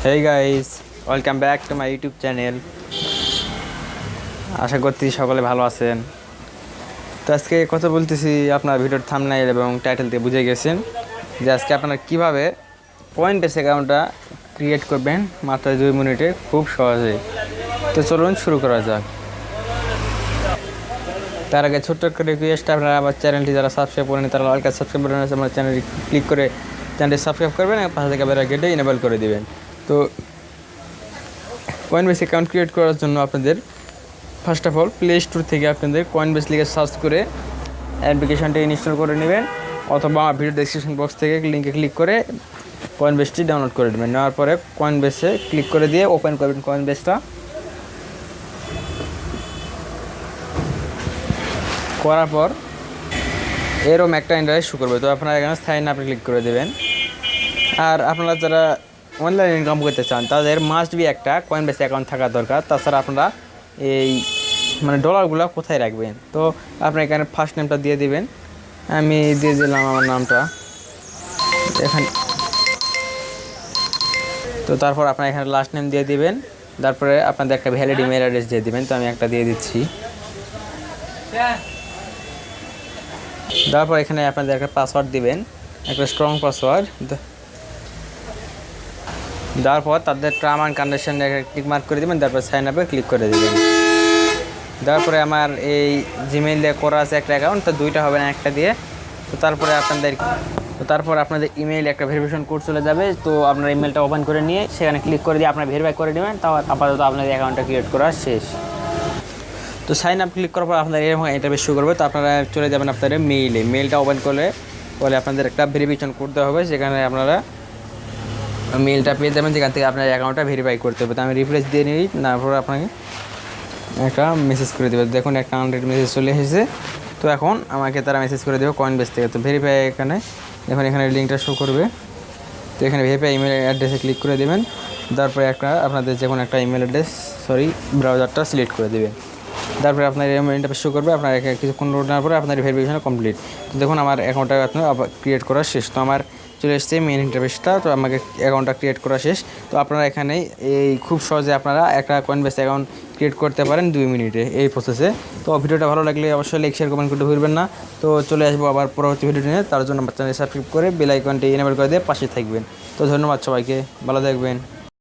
Hey guys, welcome back to my YouTube channel. আশা করছি সকলে ভালো আছেন। তো আজকে কথা বলতেছি, আপনার ভিডিওর থাম্বনেইল এবং টাইটেল দিয়ে বুঝে গেছেন যে আজকে আপনারা কীভাবে কয়েনবেস অ্যাকাউন্টটা ক্রিয়েট করবেন মাত্র 2 মিনিটে খুব সহজে। তো চলুন শুরু করা যাক। তার আগে ছোট্ট একটা রিকোয়েস্ট, আপনারা আমার চ্যানেলটি যারা সাবস্ক্রাইব করেন তারা লাল কাজ সাবস্ক্রাইব করে আমার চ্যানেলটি ক্লিক করে চ্যানেলটি সাবস্ক্রাইব করবেন এবং পাশে থেকে বেল আইকনটি এনেবল করে দিবেন। তো কয়েনবেস অ্যাকাউন্ট ক্রিয়েট করার জন্য আপনাদের first of all play store থেকে আপনাদের কয়েনবেস লিখে সার্চ করে অ্যাপ্লিকেশনটি ইনস্টল করে নেবেন, অথবা ভিডিও ডেসক্রিপশন বক্স থেকে লিঙ্কে ক্লিক করে কয়েনবেসটি ডাউনলোড করে নেবেন। নেওয়ার পরে কয়েনবেসে ক্লিক করে দিয়ে ওপেন করবেন কয়েনবেসটা। করার পর এরকম একটা ইন্টারফেস শো করবে। তো আপনারা এখানে সাইন আপে ক্লিক করে দেবেন। আর আপনারা যারা অনলাইন ইনকাম করতে চান তাদের মাস্ট বি একটা কয়েনবেস অ্যাকাউন্ট থাকা দরকার। তাছাড়া আপনারা এই ডলারগুলো কোথায় রাখবেন? তো আপনি এখানে ফার্স্ট নেমটা দিয়ে দিবেন। আমি দিয়ে দিলাম আমার নামটা এখানে। তো তারপর আপনার এখানে লাস্ট নেম দিয়ে দিবেন। তারপরে আপনাদের একটা ভ্যালিড ইমেল অ্যাড্রেস দিয়ে দিবেন। তো আমি একটা দিয়ে দিচ্ছি। তারপর এখানে আপনাদের একটা পাসওয়ার্ড দিবেন, একটা স্ট্রং পাসওয়ার্ড। তারপর তাদের term and condition tick mark করে দেবেন। তারপর সাইন আপে ক্লিক করে দেবেন। তারপরে আমার এই জিমেইল দিয়ে করা আছে একটা অ্যাকাউন্ট, তো দুইটা হবে না একটা দিয়ে। তো তারপর আপনাদের ইমেইল একটা ভেরিফিকেশন কোড চলে যাবে। তো আপনার ইমেলটা ওপেন করে নিয়ে সেখানে ক্লিক করে দিয়ে আপনার ভেরিফাই করে নেবেন। তাও আপাতত আপনাদের অ্যাকাউন্টটা ক্রিয়েট করা শেষ। তো সাইন আপ ক্লিক করার পর আপনার এরকম ইন্টারফেস শুরু করবে। তো আপনারা চলে যাবেন আপনাদের মেইলটা ওপেন করলে আপনাদের একটা ভেরিফিকেশন কোড দেওয়া হবে। সেখানে আপনারা মেইলটা পেয়ে যাবেন, যেখান থেকে আপনার অ্যাকাউন্টটা ভেরিফাই করতে হবে। তো আমি রিফ্রেশ দিয়ে নিই। তারপর আপনাকে একটা মেসেজ করে দেবে। দেখুন একটা আনরিড মেসেজ চলে এসেছে। তো এখন আমাকে তারা মেসেজ করে দেবে কয়েনবেস থেকে। তো ভেরিফাই এখানে দেখুন এখানে লিঙ্কটা শো করবে। তো এখানে ভেরিফাই ইমেল অ্যাড্রেসে ক্লিক করে দেবেন। তারপরে আপনাদের যে কোনো একটা ইমেল অ্যাড্রেস ব্রাউজারটা সিলেক্ট করে দেবেন। তারপরে আপনার ইন্টারফেস শো করবে। আপনার কিছুক্ষণ লোড নেওয়ার পরে আপনার ভেরিফিকেশন কমপ্লিট। তো দেখুন আমার অ্যাকাউন্টটা ক্রিয়েট করা শেষ। তো আমার চলে এসছে মেন ইন্টারফেসটা। তো আমাকে অ্যাকাউন্টটা ক্রিয়েট করা শেষ। তো আপনারা এখানে এই খুব সহজে আপনারা একটা কয়েনবেস অ্যাকাউন্ট ক্রিয়েট করতে পারেন 2 মিনিটে এই প্রসেসে। তো ভিডিওটা ভালো লাগলে অবশ্যই লাইক শেয়ার কমেন্ট করতে ভুলবেন না। তো চলে আসবো আবার পরবর্তী ভিডিও নিয়ে। তার জন্য চ্যানেল সাবস্ক্রাইব করে বেল আইকনটি এনেবল করে দিয়ে পাশে থাকবেন। তো ধন্যবাদ সবাইকে, ভালো থাকবেন।